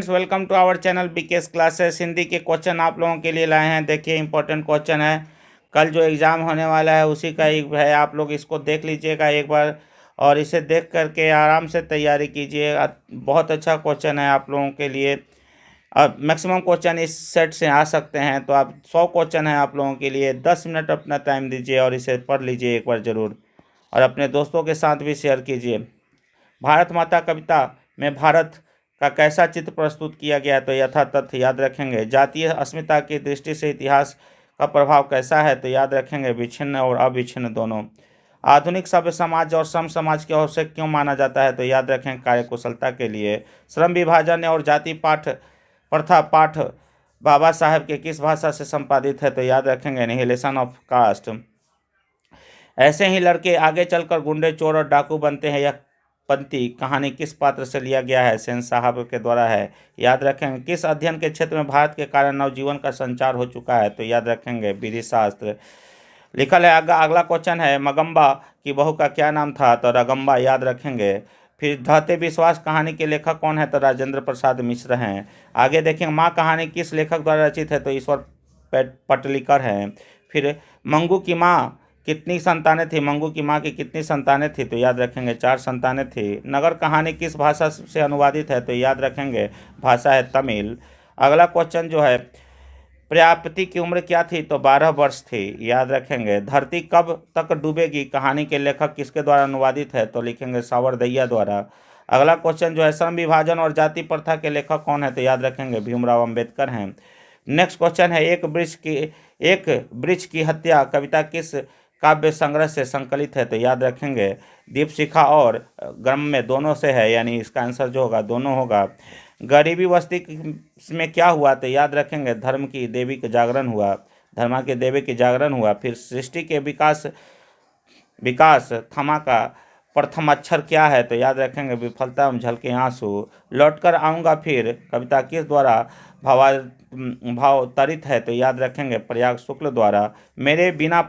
Welcome to our channel BKS classes. Hindi के question आप लोगों के लिए लाए हैं। देखिए इंपॉर्टेंट क्वेश्चन है, कल जो एग्ज़ाम होने वाला है उसी का एक है। आप लोग इसको देख लीजिएगा एक बार और इसे देख करके आराम से तैयारी कीजिए। बहुत अच्छा क्वेश्चन है आप लोगों के लिए। अब मैक्सिमम क्वेश्चन इस सेट से आ सकते हैं, तो आप 100 क्वेश्चन है आप लोगों के लिए। 10 मिनट अपना टाइम दीजिए और इसे पढ़ लीजिए एक बार ज़रूर, और अपने दोस्तों के साथ भी शेयर कीजिए। भारत माता कविता में भारत का कैसा चित्र प्रस्तुत किया गया है, तो यथातथ याद रखेंगे। जातीय अस्मिता की दृष्टि से इतिहास का प्रभाव कैसा है, तो याद रखेंगे विच्छिन्न और अविच्छिन्न दोनों। आधुनिक सभ्य समाज और श्रम समाज की आवश्यक क्यों माना जाता है, तो याद रखें कार्यकुशलता के लिए। श्रम विभाजन और जाति पाठ प्रथा पाठ बाबा साहेब के किस भाषा से संपादित है, तो याद रखेंगे एनिहिलेशन ऑफ कास्ट। ऐसे ही लड़के आगे चलकर गुंडे चोर और डाकू बनते हैं, यह पंक्ति कहानी किस पात्र से लिया गया है, सेन साहब के द्वारा है। याद रखेंगे किस अध्ययन के क्षेत्र में भारत के कारण नवजीवन का संचार हो चुका है, तो याद रखेंगे विधि शास्त्र। लिखल है अगला क्वेश्चन है, मगम्बा की बहू का क्या नाम था, तो रगम्बा याद रखेंगे। फिर ढहते विश्वास कहानी के लेखक कौन है, तो राजेंद्र प्रसाद मिश्र हैं। आगे देखेंगे माँ कहानी किस लेखक द्वारा रचित है, तो ईश्वर पटलीकर हैं। फिर मंगू की माँ कितनी संतानें थी, मंगू की माँ की कितनी संतानें थी, तो याद रखेंगे 4 संतानें थी। नगर कहानी किस भाषा से अनुवादित है, तो याद रखेंगे भाषा है तमिल। अगला क्वेश्चन जो है, प्रजापति की उम्र क्या थी, तो 12 वर्ष थी, याद रखेंगे। धरती कब तक डूबेगी कहानी के लेखक किसके द्वारा अनुवादित है, तो लिखेंगे सावरदैया द्वारा। अगला क्वेश्चन जो है, श्रम विभाजन और जाति प्रथा के लेखक कौन है, तो याद रखेंगे भीमराव अंबेडकर हैं। नेक्स्ट क्वेश्चन है, एक वृक्ष की हत्या कविता किस काव्य संग्रह से संकलित है, तो याद रखेंगे दीपशिखा और ग्रम में दोनों से है, यानी इसका आंसर जो होगा दोनों होगा। गरीबी बस्ती में क्या हुआ, तो याद रखेंगे धर्म की देवी का जागरण हुआ, धर्मा के देवी के जागरण हुआ। फिर सृष्टि के विकास थमा का प्रथम अक्षर क्या है, तो याद रखेंगे विफलता एवं झलके आंसू। लौटकर आऊँगा फिर कविता किस द्वारा भावतरित है, तो याद रखेंगे प्रयाग शुक्ल द्वारा। मेरे बिना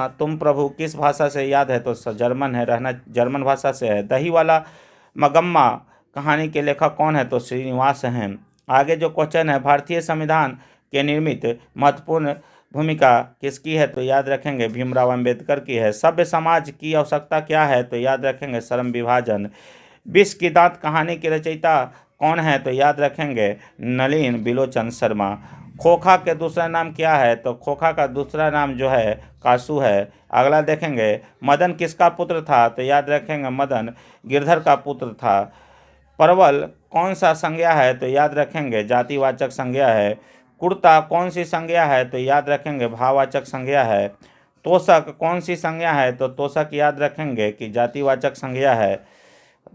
तुम प्रभु किस भाषा से याद है, तो जर्मन है, रहना जर्मन भाषा से है। दही वाला मगम्मा कहानी के लेखक कौन है, तो श्रीनिवास हैं। आगे जो क्वेश्चन है, भारतीय संविधान के निर्मित महत्वपूर्ण भूमिका किसकी है, तो याद रखेंगे भीमराव अंबेडकर की है। सभ्य समाज की आवश्यकता क्या है, तो याद रखेंगे श्रम विभाजन। विष की दांत कहानी के रचयिता कौन है, तो याद रखेंगे नलिन बिलोचन शर्मा। खोखा के दूसरा नाम क्या है, तो खोखा का दूसरा नाम जो है कासू है। अगला देखेंगे मदन किसका पुत्र था, तो याद रखेंगे मदन गिरधर का पुत्र था। परवल कौन सा संज्ञा है, तो याद रखेंगे जातिवाचक संज्ञा है। कुर्ता कौन सी संज्ञा है, तो याद रखेंगे भाववाचक संज्ञा है। तोषक कौन सी संज्ञा है, तो तोषक याद रखेंगे कि जातिवाचक संज्ञा है।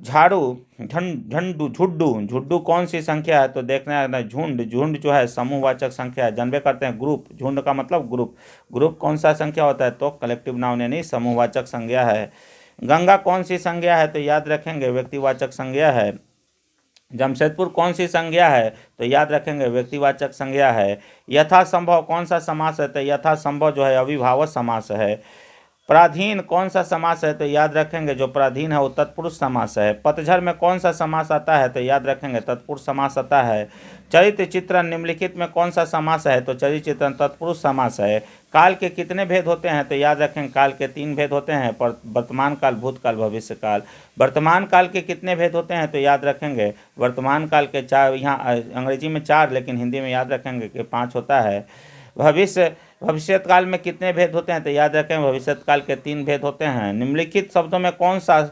झाड़ू झंडू झुड्डू कौन सी संख्या है, तो देखना है झुंड जो है समूहवाचक संख्या है। जानबे करते हैं ग्रुप, झुंड का मतलब ग्रुप कौन सा संख्या होता है, तो कलेक्टिव नाउन यानी समूहवाचक संज्ञा है। गंगा कौन सी संज्ञा है, तो याद रखेंगे व्यक्तिवाचक संज्ञा है। जमशेदपुर कौन सी संज्ञा है, तो याद रखेंगे व्यक्तिवाचक संज्ञा है। यथासंभव कौन सा समास है, तो यथासंभव जो है अविभावक समास है। पराधीन कौन सा समास है, तो याद रखेंगे जो पराधीन है वो तत्पुरुष समास है। पतझड़ में कौन सा समास आता है, तो याद रखेंगे तत्पुरुष समास आता है। चरित्र चित्रण निम्नलिखित में कौन सा समास है, तो चरित्र चित्रण तत्पुरुष समास है। काल के कितने भेद होते हैं, तो याद रखेंगे काल के 3 भेद होते हैं, पर वर्तमान काल, भूतकाल, भविष्य काल। वर्तमान काल के कितने भेद होते हैं, तो याद रखेंगे वर्तमान काल के 4, यहाँ अंग्रेजी में 4 लेकिन हिंदी में याद रखेंगे कि 5 होता है। भविष्यत काल में कितने भेद होते हैं, तो याद रखें भविष्यत काल के 3 भेद होते हैं। निम्नलिखित शब्दों में कौन सा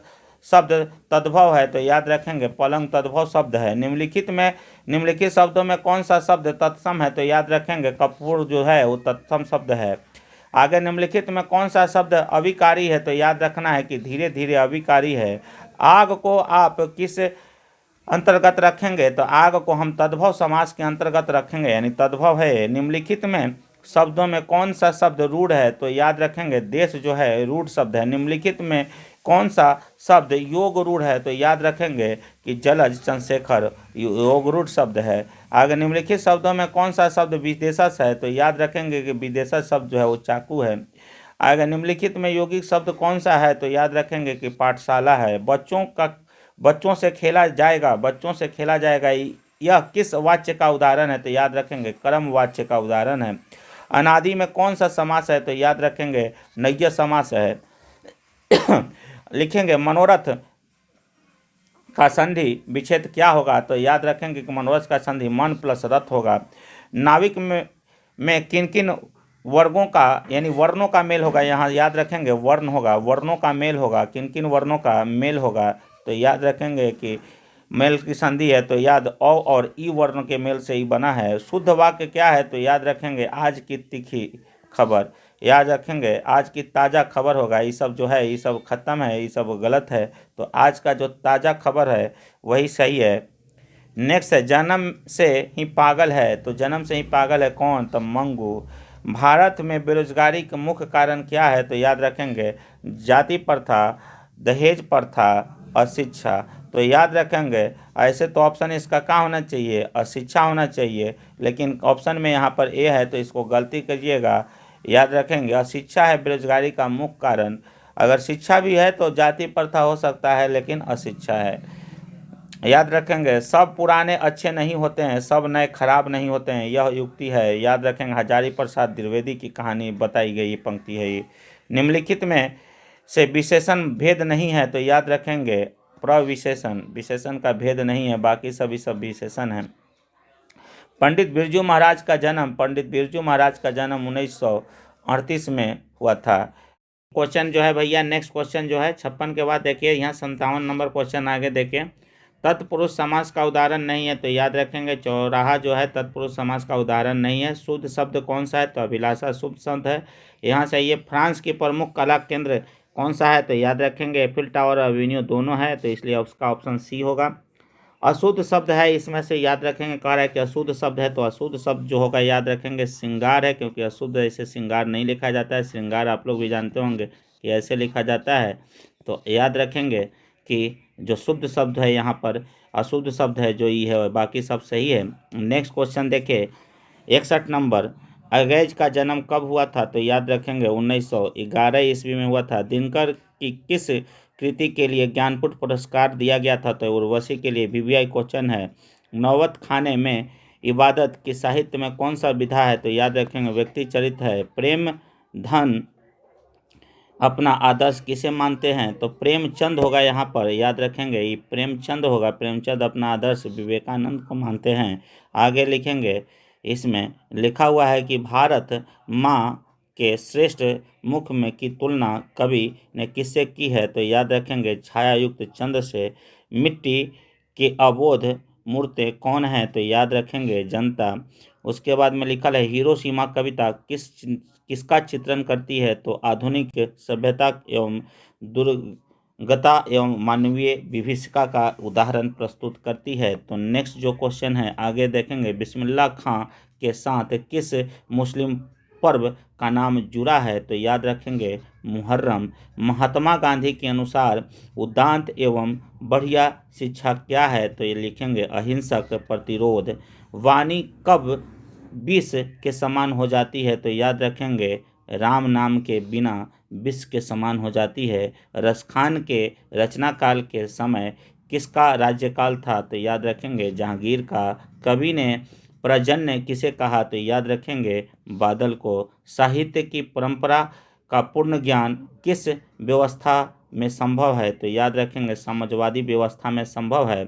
शब्द तद्भव है, तो याद रखेंगे पलंग तद्भव शब्द है। निम्नलिखित शब्दों में कौन सा शब्द तत्सम है, तो याद रखेंगे कपूर जो है वो तत्सम शब्द है। आगे निम्नलिखित में कौन सा शब्द अविकारी है, तो याद रखना है कि धीरे धीरे अविकारी है। आग को आप किस अंतर्गत रखेंगे, तो आग को हम तद्भव समास के अंतर्गत रखेंगे, यानी तद्भव है। निम्नलिखित में शब्दों में कौन सा शब्द रूढ़ है, तो याद रखेंगे देश जो है रूढ़ शब्द है। निम्नलिखित में कौन सा शब्द योग रूढ़ है, तो याद रखेंगे कि जलज चंद्रशेखर योग रूढ़ शब्द है। आगे निम्नलिखित शब्दों में कौन सा शब्द विदेशज है, तो याद रखेंगे कि विदेशज शब्द जो है वो चाकू है। आगे निम्नलिखित में यौगिक शब्द कौन सा है, तो याद रखेंगे कि पाठशाला है। बच्चों से खेला जाएगा, बच्चों से खेला जाएगा, यह किस वाच्य का उदाहरण है? तो याद रखेंगे कर्म वाच्य का उदाहरण है। अनादि में कौन सा समास है? तो याद रखेंगे नव्य समास है। लिखेंगे मनोरथ का संधि विच्छेद क्या होगा? तो याद रखेंगे कि मनोरथ का संधि मन प्लस रथ होगा। नाविक में किन किन वर्गों का यानी वर्णों का मेल होगा? यहाँ याद रखेंगे वर्ण होगा, वर्णों का मेल होगा। किन किन वर्णों का मेल होगा? तो याद रखेंगे कि मेल की संधि है तो याद औ और ई वर्ण के मेल से ही बना है। शुद्ध वाक्य क्या है? तो याद रखेंगे आज की तीखी खबर। याद रखेंगे आज की ताज़ा खबर होगा। ये सब जो है ये सब खत्म है, ये सब गलत है। तो आज का जो ताज़ा खबर है वही सही है। नेक्स्ट है जन्म से ही पागल है। तो जन्म से ही पागल है कौन? तो मंगू। भारत में बेरोजगारी का मुख्य कारण क्या है? तो याद रखेंगे जाति प्रथा, दहेज प्रथा, अशिक्षा। तो याद रखेंगे ऐसे तो ऑप्शन इसका कहाँ होना चाहिए? अशिक्षा होना चाहिए, लेकिन ऑप्शन में यहाँ पर ए है तो इसको गलती करिएगा। याद रखेंगे अशिक्षा है बेरोजगारी का मुख्य कारण। अगर शिक्षा भी है तो जाति प्रथा हो सकता है, लेकिन अशिक्षा है। याद रखेंगे सब पुराने अच्छे नहीं होते हैं, सब नए खराब नहीं होते हैं, यह युक्ति है। याद रखेंगे हजारी प्रसाद द्विवेदी की कहानी बताई गई पंक्ति है ये। निम्नलिखित में से विशेषण भेद नहीं है। तो याद रखेंगे प्रविशेषण, विशेषण का भेद नहीं है, बाकी सभी सब विशेषण हैं। पंडित बिरजू महाराज का जन्म, पंडित बिरजू महाराज का जन्म 1938 में हुआ था। क्वेश्चन जो है भैया नेक्स्ट क्वेश्चन जो है 56 के बाद देखिए यहाँ 57 नंबर क्वेश्चन आगे देखिए। तत्पुरुष समास का उदाहरण नहीं है। तो याद रखेंगे चौराहा जो है तत्पुरुष समास का उदाहरण नहीं है। शुद्ध शब्द कौन सा है? तो अभिलाषा शुद्ध शब्द है। यहाँ से ये फ्रांस की प्रमुख कला केंद्र कौन सा है? तो याद रखेंगे एफिल टावर और एवेन्यू दोनों है, तो इसलिए उसका ऑप्शन सी होगा। अशुद्ध शब्द है इसमें से याद रखेंगे, कह रहा है कि अशुद्ध शब्द है तो अशुद्ध शब्द जो होगा याद रखेंगे श्रृंगार है, क्योंकि अशुद्ध ऐसे श्रृंगार नहीं लिखा जाता है। श्रृंगार आप लोग भी जानते होंगे कि ऐसे लिखा जाता है। तो याद रखेंगे कि जो शुद्ध शब्द है यहाँ पर अशुद्ध शब्द है जो ई है, बाकी सब सही है। नेक्स्ट क्वेश्चन देखिए 61 नंबर। अंग्रेज का जन्म कब हुआ था? तो याद रखेंगे 1911 ईस्वी में हुआ था। दिनकर की किस कृति के लिए ज्ञानपीठ पुरस्कार दिया गया था? तो उर्वशी के लिए। वीवीआई क्वेश्चन है। नौबत खाने में इबादत की साहित्य में कौन सा विधा है? तो याद रखेंगे व्यक्ति चरित्र है। प्रेम धन अपना आदर्श किसे मानते हैं? तो प्रेमचंद होगा यहाँ पर, याद रखेंगे ये प्रेमचंद होगा। प्रेमचंद अपना आदर्श विवेकानंद को मानते हैं। आगे लिखेंगे इसमें लिखा हुआ है कि भारत माँ के श्रेष्ठ मुख में की तुलना कवि ने किससे की है? तो याद रखेंगे छायायुक्त चंद्र से। मिट्टी के अबोध मूर्तें कौन है? तो याद रखेंगे जनता। उसके बाद में लिखा है हिरोशिमा कविता किसका चित्रण करती है? तो आधुनिक सभ्यता एवं दुर्गता एवं मानवीय विभीषिका का उदाहरण प्रस्तुत करती है। तो नेक्स्ट जो क्वेश्चन है आगे देखेंगे बिस्मिल्लाह खां के साथ किस मुस्लिम पर्व का नाम जुड़ा है? तो याद रखेंगे मुहर्रम। महात्मा गांधी के अनुसार उदात्त एवं बढ़िया शिक्षा क्या है? तो ये लिखेंगे अहिंसक प्रतिरोध। वाणी कब विष के समान हो जाती है? तो याद रखेंगे राम नाम के बिना विष के समान हो जाती है। रसखान के रचना काल के समय किसका राज्यकाल था? तो याद रखेंगे जहांगीर का। कवि ने प्रजन्य किसे कहा? तो याद रखेंगे बादल को। साहित्य की परंपरा का पूर्ण ज्ञान किस व्यवस्था में संभव है? तो याद रखेंगे समाजवादी व्यवस्था में संभव है।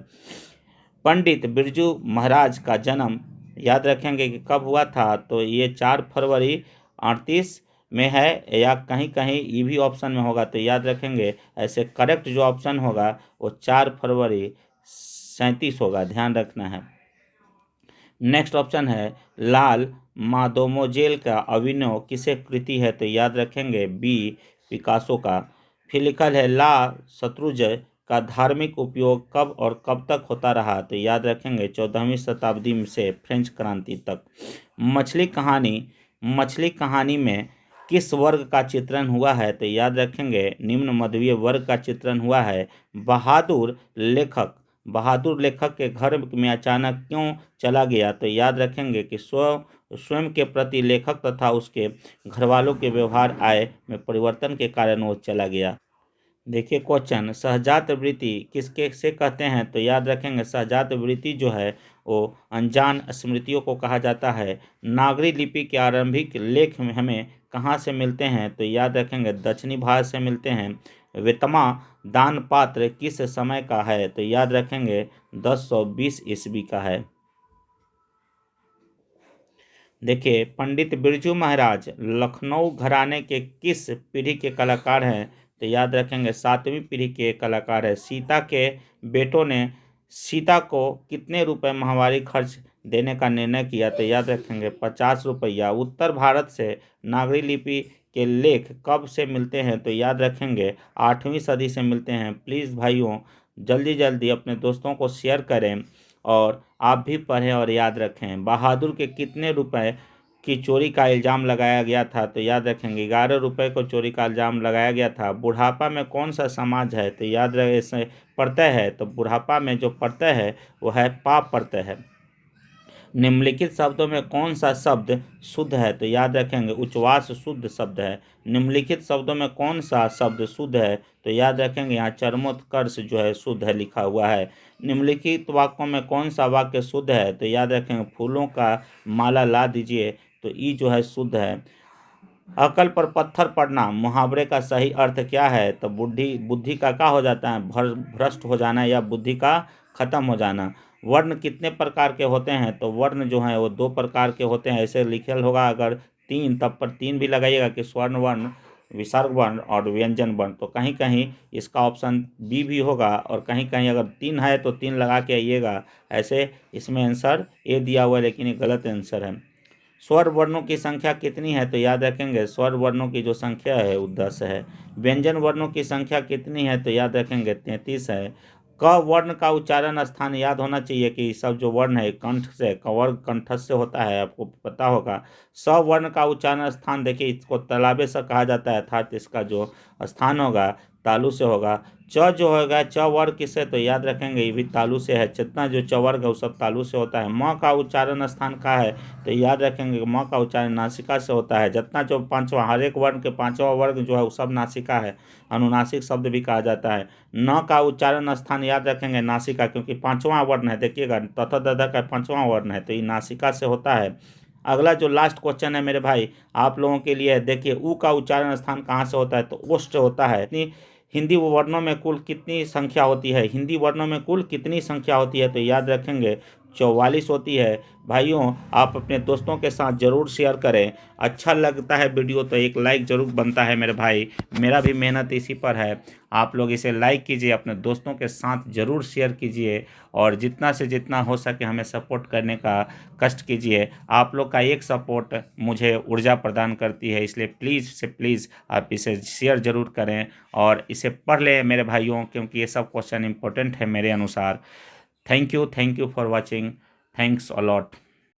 पंडित बिरजू महाराज का जन्म याद रखेंगे कि कब हुआ था? तो ये 4 फरवरी 38 में है, या कहीं कहीं ये भी ऑप्शन में होगा। तो याद रखेंगे ऐसे करेक्ट जो ऑप्शन होगा वो 4 फरवरी 37 होगा, ध्यान रखना है। नेक्स्ट ऑप्शन है लाल मादोमोजेल का अभिनव किसे कृति है? तो याद रखेंगे बी पिकासो का। फिर लिखल है ला शत्रुंजय का धार्मिक उपयोग कब और कब तक होता रहा? तो याद रखेंगे 14वीं शताब्दी से फ्रेंच क्रांति तक। मछली कहानी में किस वर्ग का चित्रण हुआ है? तो याद रखेंगे निम्न मध्यवीय वर्ग का चित्रण हुआ है। बहादुर लेखक के घर में अचानक क्यों चला गया? तो याद रखेंगे कि स्वयं के प्रति लेखक तथा उसके घरवालों के व्यवहार आय में परिवर्तन के कारण वो चला गया। देखिए क्वेश्चन, सहजात वृत्ति किसके से कहते हैं? तो याद रखेंगे सहजात वृत्ति जो है वो अनजान स्मृतियों को कहा जाता है। नागरी लिपि के आरंभिक लेख में हमें कहाँ से मिलते हैं? तो याद रखेंगे दक्षिणी भारत से मिलते हैं। वेतमा दान पात्र किस समय का है? तो याद रखेंगे 1020 ईस्वी का है। देखिए पंडित बिरजू महाराज लखनऊ घराने के किस पीढ़ी के कलाकार हैं? तो याद रखेंगे 7वीं पीढ़ी के कलाकार है। सीता के बेटों ने सीता को कितने रुपए माहवारी खर्च देने का निर्णय किया? तो याद रखेंगे 50 रुपया। उत्तर भारत से नागरी लिपि के लेख कब से मिलते हैं? तो याद रखेंगे 8वीं सदी से मिलते हैं। प्लीज़ भाइयों जल्दी जल्दी अपने दोस्तों को शेयर करें और आप भी पढ़ें और याद रखें। बहादुर के कितने रुपए की चोरी का इल्ज़ाम लगाया गया था? तो याद रखेंगे 11 रुपए को चोरी का इल्ज़ाम लगाया गया था। बुढ़ापा में कौन सा समाज है? तो याद रहे इसमें प्रत्यय है, तो बुढ़ापा में जो प्रत्यय है वो है पाप प्रत्यय है। निम्नलिखित शब्दों में कौन सा शब्द शुद्ध है? तो याद रखेंगे उच्चवास शुद्ध शब्द है। निम्नलिखित शब्दों में कौन सा शब्द शुद्ध है? तो याद रखेंगे यहाँ चरमोत्कर्ष जो है शुद्ध है लिखा हुआ है। निम्नलिखित वाक्यों में कौन सा वाक्य शुद्ध है? तो याद रखेंगे फूलों का माला ला दीजिए, तो ई जो है शुद्ध है। अकल पर पत्थर पड़ना मुहावरे का सही अर्थ क्या है? तो बुद्धि का क्या हो जाता है? भ्रष्ट हो जाना या बुद्धि का खत्म हो जाना। वर्ण कितने प्रकार के होते हैं? तो वर्ण जो है वो 2 प्रकार के होते हैं। ऐसे लिखल होगा अगर 3 तब पर 3 भी लगाइएगा कि स्वर्ण वर्ण, विसर्ग वर्ण और व्यंजन वर्ण। तो कहीं कहीं इसका ऑप्शन बी भी होगा और कहीं कहीं अगर 3 है तो 3 लगा के आइएगा। ऐसे इसमें आंसर ए दिया हुआ है लेकिन ये गलत आंसर है। स्वर वर्णों की संख्या कितनी है? तो याद रखेंगे स्वर वर्णों की जो संख्या है वो 10 है। व्यंजन वर्णों की संख्या कितनी है? तो याद रखेंगे 33 है। क वर्ण का उच्चारण स्थान याद होना चाहिए कि सब जो वर्ण है कंठ से, कवर्ग कंठस्थ से होता है, आपको पता होगा। स वर्ण का उच्चारण स्थान देखिए इसको तलाबे से कहा जाता है, अर्थात इसका जो स्थान होगा तालु से होगा। च जो होगा च वर्ग किससे? तो याद रखेंगे ये भी तालु से है। जितना जो च वर्ग है वो सब तालु से होता है। म का उच्चारण स्थान का है? तो याद रखेंगे म का उच्चारण नासिका से होता है। जितना जो पांचवा, हर एक वर्ण के पांचवा वर्ग जो है वो सब नासिका है, अनुनासिक शब्द भी कहा जाता है। न का उच्चारण स्थान याद रखेंगे नासिका, क्योंकि पांचवा वर्ण है। देखिएगा तथा दधा का पांचवा वर्ण है तो ये नासिका से होता है। अगला जो लास्ट क्वेश्चन है मेरे भाई आप लोगों के लिए, देखिए ऊ का उच्चारण स्थान कहाँ से होता है? तो ओष्ठ होता है। हिंदी वर्णों में कुल कितनी संख्या होती है? हिंदी वर्णों में कुल कितनी संख्या होती है? तो याद रखेंगे 44 होती है। भाइयों आप अपने दोस्तों के साथ ज़रूर शेयर करें। अच्छा लगता है वीडियो तो एक लाइक ज़रूर बनता है मेरे भाई, मेरा भी मेहनत इसी पर है। आप लोग इसे लाइक कीजिए, अपने दोस्तों के साथ ज़रूर शेयर कीजिए और जितना से जितना हो सके हमें सपोर्ट करने का कष्ट कीजिए। आप लोग का एक सपोर्ट मुझे ऊर्जा प्रदान करती है, इसलिए प्लीज़ से प्लीज़ आप इसे शेयर ज़रूर करें और इसे पढ़ लें मेरे भाइयों, क्योंकि ये सब क्वेश्चन इंपॉर्टेंट है मेरे अनुसार। Thank you for watching. Thanks a lot.